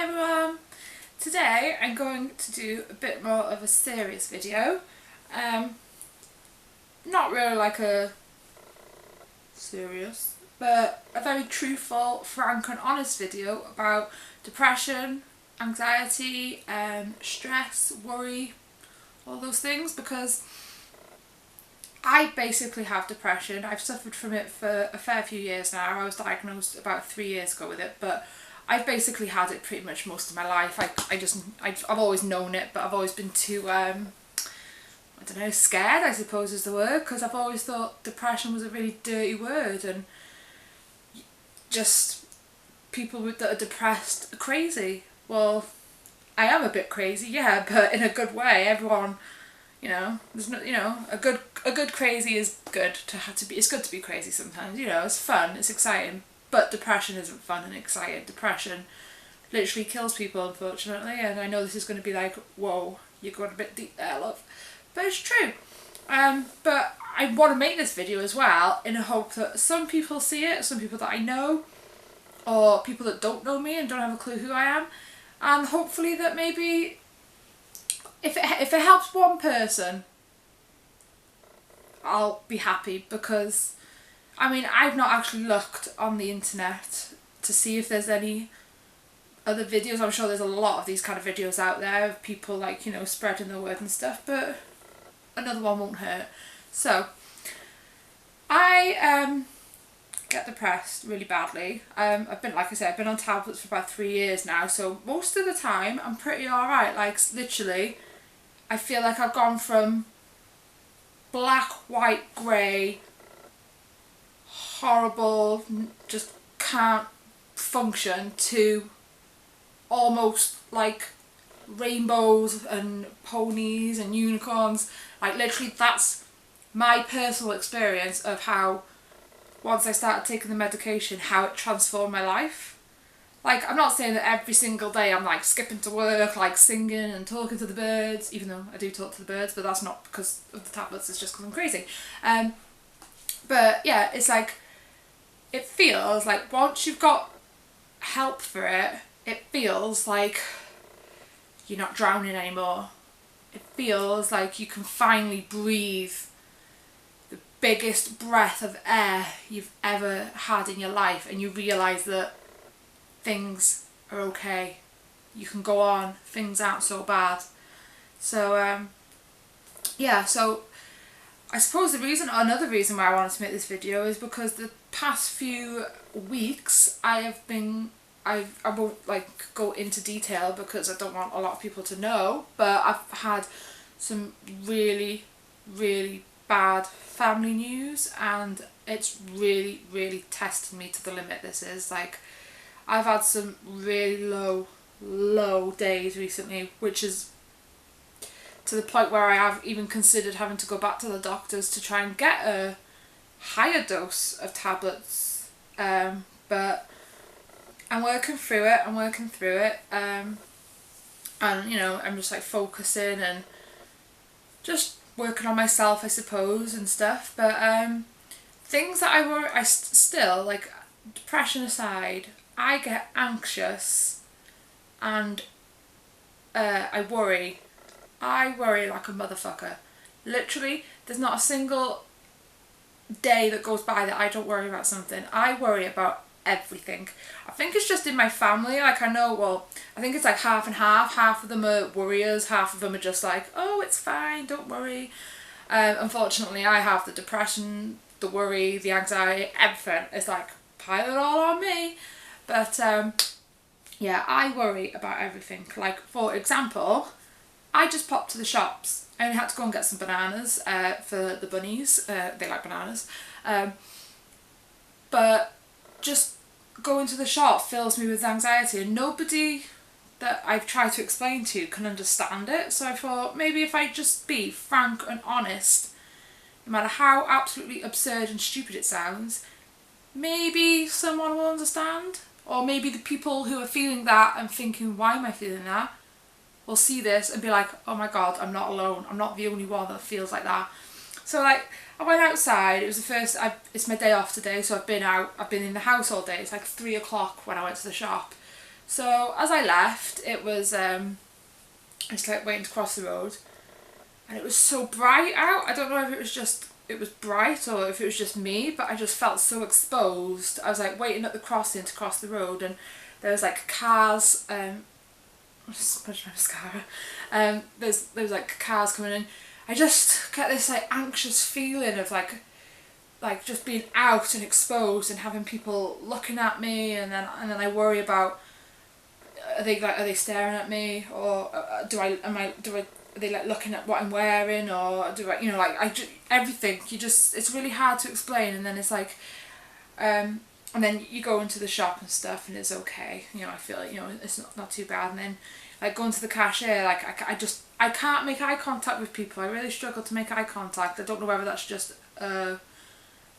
Hi everyone! Today I'm going to do a bit more of a serious video. Not really like a serious, but a very truthful, frank and honest video about depression, anxiety, stress, worry, all those things, because I basically have depression. I've suffered from it for a fair few years now. I was diagnosed about 3 years ago with it, but I've basically had it pretty much most of my life. I've always known it, but I've always been too, I don't know, scared, I suppose is the word, because I've always thought depression was a really dirty word, and just people that are depressed are crazy. Well, I am a bit crazy, yeah, but in a good way. Everyone, there's no, a good crazy is good to have to be. It's good to be crazy sometimes. It's fun, it's exciting. But depression isn't fun and exciting. Depression literally kills people, unfortunately. And I know this is going to be like, whoa, you're going a bit deep there, love. But it's true. But I want to make this video as well in a hope that some people see it, some people that I know, or people that don't know me and don't have a clue who I am. And hopefully that maybe, if it helps one person, I'll be happy, because I've not actually looked on the internet to see if there's any other videos. I'm sure there's a lot of these kind of videos out there of people spreading the word and stuff, but another one won't hurt. So, I get depressed really badly. I've been on tablets for about 3 years now, so most of the time I'm pretty alright. Like, literally, I feel like I've gone from black, white, grey, horrible, just can't function, to almost like rainbows and ponies and unicorns. Like, literally, that's my personal experience of how, once I started taking the medication, how it transformed my life. Like, I'm not saying that every single day I'm like skipping to work, like singing and talking to the birds, even though I do talk to the birds, but that's not because of the tablets, it's just because I'm crazy. But yeah, it's like, it feels like once you've got help for it, it feels like you're not drowning anymore. It feels like you can finally breathe the biggest breath of air you've ever had in your life, and you realise that things are okay. You can go on, things aren't so bad. So yeah, so I suppose another reason why I wanted to make this video is because the past few weeks I won't like go into detail because I don't want a lot of people to know, but I've had some really, really bad family news, and it's really, really tested me to the limit. This is like, I've had some really low days recently, which is to the point where I have even considered having to go back to the doctors to try and get a higher dose of tablets, but I'm working through it, and I'm just like focusing and just working on myself, I suppose, and stuff. But things that I still, like, depression aside, I get anxious and I worry like a motherfucker. Literally, there's not a single day that goes by that I don't worry about something. I worry about everything. I think it's just in my family. Like, I think it's like half and half. Half of them are worriers, half of them are just like, oh, it's fine, don't worry. Unfortunately, I have the depression, the worry, the anxiety, everything. It's like piled all on me. But yeah, I worry about everything. Like, for example, I just popped to the shops. I only had to go and get some bananas for the bunnies. They like bananas. But just going to the shop fills me with anxiety, and nobody that I've tried to explain to can understand it. So I thought, maybe if I just be frank and honest, no matter how absolutely absurd and stupid it sounds, maybe someone will understand. Or maybe the people who are feeling that and thinking, why am I feeling that, will see this and be like, oh my god, I'm not alone. I'm not the only one that feels like that. So, like, I went outside. It was it's my day off today, so I've been in the house all day. It's like 3 o'clock when I went to the shop. So as I left, it was just like waiting to cross the road, and it was so bright out. I don't know if it was bright or if it was just me, but I just felt so exposed. I was like waiting at the crossing to cross the road, and there was like cars. I just smudged my mascara. There was like cars coming in. I just get this like anxious feeling of like just being out and exposed and having people looking at me, and then I worry about, are they staring at me, or are they like looking at what I'm wearing, or do I, everything. It's really hard to explain. And then it's like, and then you go into the shop and stuff, and it's okay, I feel like, it's not too bad. And then like going to the cashier, like I can't make eye contact with people. I really struggle to make eye contact. I don't know whether that's just a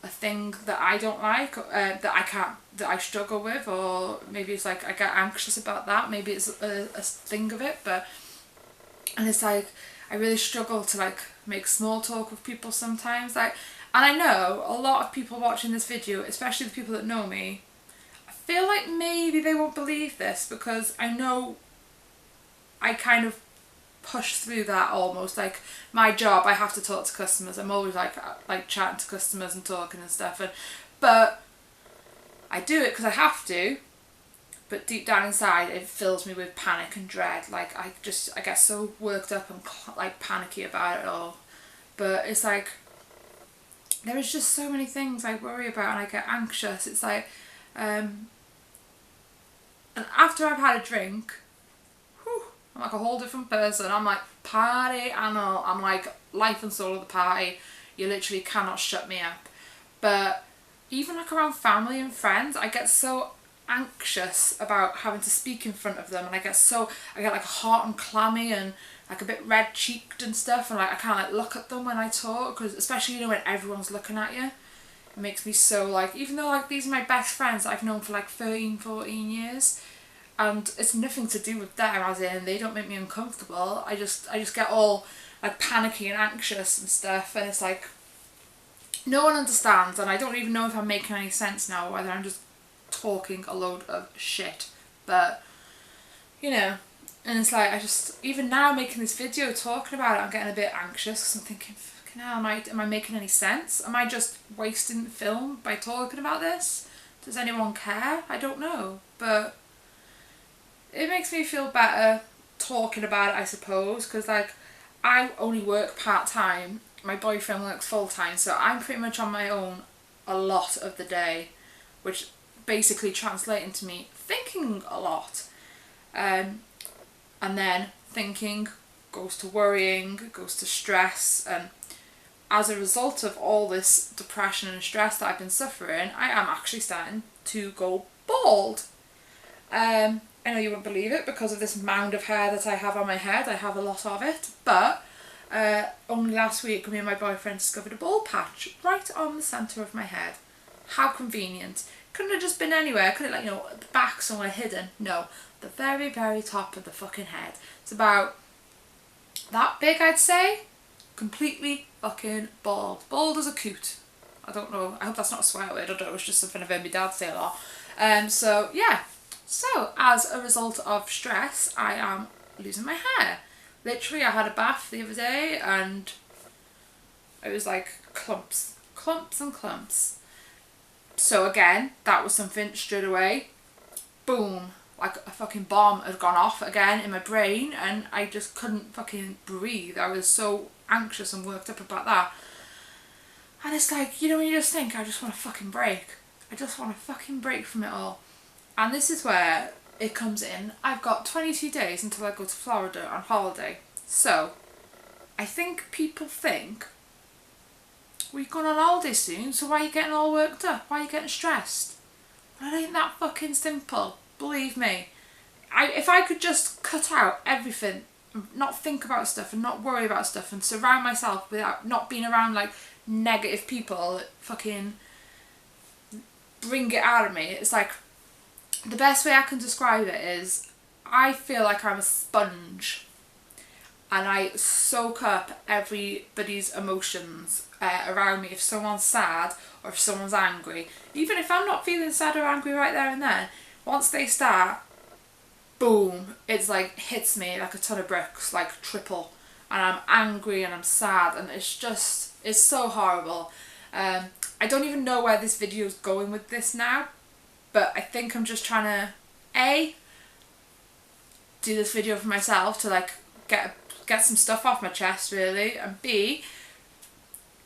thing that I don't like, that I struggle with, or maybe it's like I get anxious about that. Maybe it's a thing of it, and it's like I really struggle to like make small talk with people sometimes. Like, and I know a lot of people watching this video, especially the people that know me, I feel like maybe they won't believe this, because I know I kind of push through that almost. Like my job, I have to talk to customers. I'm always like chatting to customers and talking and stuff, but I do it because I have to. But deep down inside, it fills me with panic and dread. Like I get so worked up and like panicky about it all. But it's like there is just so many things I worry about, and I get anxious. It's like, and after I've had a drink, I'm like a whole different person. I'm like party animal. I'm like life and soul of the party. You literally cannot shut me up. But even like around family and friends, I get so anxious about having to speak in front of them, and I get like hot and clammy and like a bit red cheeked and stuff, and like I can't like look at them when I talk, because especially when everyone's looking at you, it makes me so like, even though like these are my best friends that I've known for like 13-14 years, and it's nothing to do with them, as in they don't make me uncomfortable, I just get all like panicky and anxious and stuff, and it's like no one understands, and I don't even know if I'm making any sense now, whether I'm just talking a load of shit. But and it's like, even now making this video talking about it, I'm getting a bit anxious, because I'm thinking, fucking hell, am I making any sense? Am I just wasting film by talking about this? Does anyone care? I don't know, but it makes me feel better talking about it, I suppose, because like I only work part-time, my boyfriend works full-time, so I'm pretty much on my own a lot of the day, which basically translating to me thinking a lot, and then thinking goes to worrying, goes to stress, and as a result of all this depression and stress that I've been suffering, I am actually starting to go bald. I know you won't believe it, because of this mound of hair that I have on my head. I have a lot of it, but only last week me and my boyfriend discovered a bald patch right on the centre of my head. How convenient. Couldn't have just been anywhere, could it, like, at the back somewhere hidden? No, the very, very top of the fucking head. It's about that big, I'd say. Completely fucking bald. Bald as a coot. I don't know, I hope that's not a swear word, I don't know, it's just something I've heard my dad say a lot. So yeah. So, as a result of stress, I am losing my hair. Literally, I had a bath the other day, and it was like clumps and clumps. So again, that was something straight away, boom, like a fucking bomb had gone off again in my brain, and I just couldn't fucking breathe. I was so anxious and worked up about that. And it's like, when you just think, I just want to fucking break. I just want to fucking break from it all. And this is where it comes in. I've got 22 days until I go to Florida on holiday. So, I think people think, we're going on holiday soon, so why are you getting all worked up? Why are you getting stressed? Well, it ain't that fucking simple. Believe me. If I could just cut out everything, not think about stuff and not worry about stuff, and surround myself without not being around like negative people that fucking bring it out of me. It's like, the best way I can describe it is, I feel like I'm a sponge, and I soak up everybody's emotions around me. If someone's sad or if someone's angry, even if I'm not feeling sad or angry right there and then, once they start boom, it's like hits me like a ton of bricks, like triple, and I'm angry and I'm sad, and it's so horrible. I don't even know where this video is going with this now, but I think I'm just trying to A, do this video for myself to like get some stuff off my chest really, and B,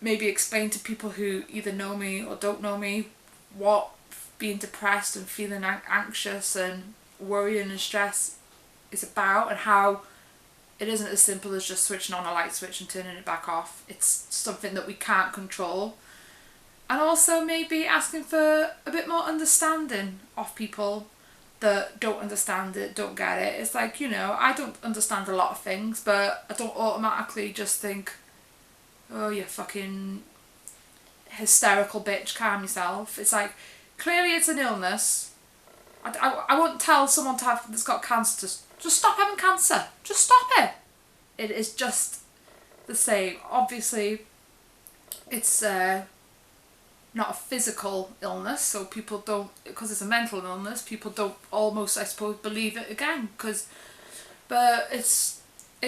maybe explain to people who either know me or don't know me what being depressed and feeling anxious and worrying and stress is about, and how it isn't as simple as just switching on a light switch and turning it back off. It's something that we can't control. And also maybe asking for a bit more understanding of people that don't understand it, don't get it. It's like, you know, I don't understand a lot of things, but I don't automatically just think, oh, you fucking hysterical bitch, calm yourself. It's like, clearly it's an illness. I won't tell someone that's got cancer to just stop having cancer. Just stop it. It is just the same. Obviously, it's not a physical illness, so people don't, because it's a mental illness, people don't almost, I suppose, believe it again. But it's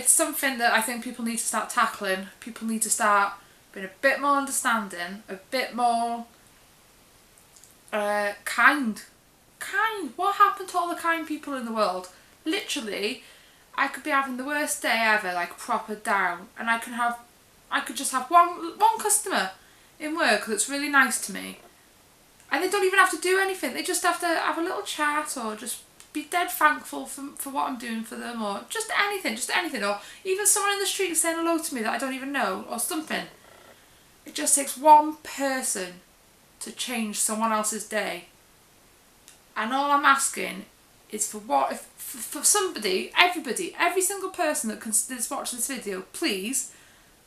something that I think people need to start tackling. People need to start being a bit more understanding, a bit more kind. What happened to all the kind people in the world? Literally, I could be having the worst day ever, like proper down, and I could just have one customer in work that's really nice to me, and they don't even have to do anything. They just have to have a little chat, or just be dead thankful for what I'm doing for them, or just anything, or even someone in the street saying hello to me that I don't even know, or something. It just takes one person to change someone else's day. And all I'm asking is for somebody, everybody, every single person that's watching this video, please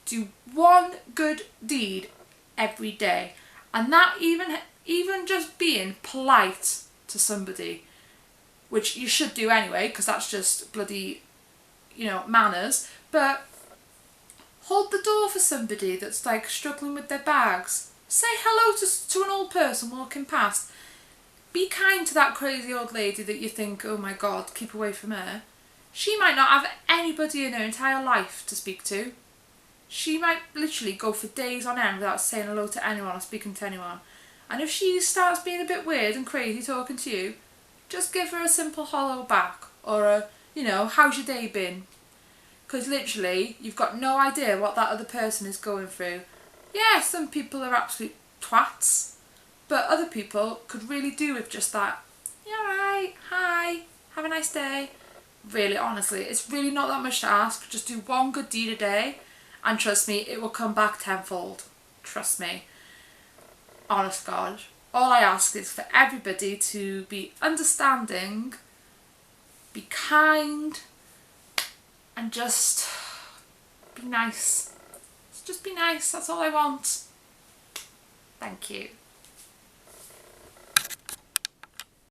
do one good deed every day. And that even just being polite to somebody, which you should do anyway, because that's just bloody, you know, manners. But hold the door for somebody that's like struggling with their bags. Say hello to an old person walking past. Be kind to that crazy old lady that you think, oh my god, keep away from her. She might not have anybody in her entire life to speak to. She might literally go for days on end without saying hello to anyone or speaking to anyone. And if she starts being a bit weird and crazy talking to you, just give her a simple hello back, or a, you know, how's your day been? Because literally, you've got no idea what that other person is going through. Yeah, some people are absolute twats, but other people could really do with just that, you alright, hi, have a nice day. Really, honestly, it's really not that much to ask. Just do one good deed a day, and trust me, it will come back tenfold. Trust me. Honest God. All I ask is for everybody to be understanding, be kind, and just be nice. Just be nice, that's all I want. Thank you.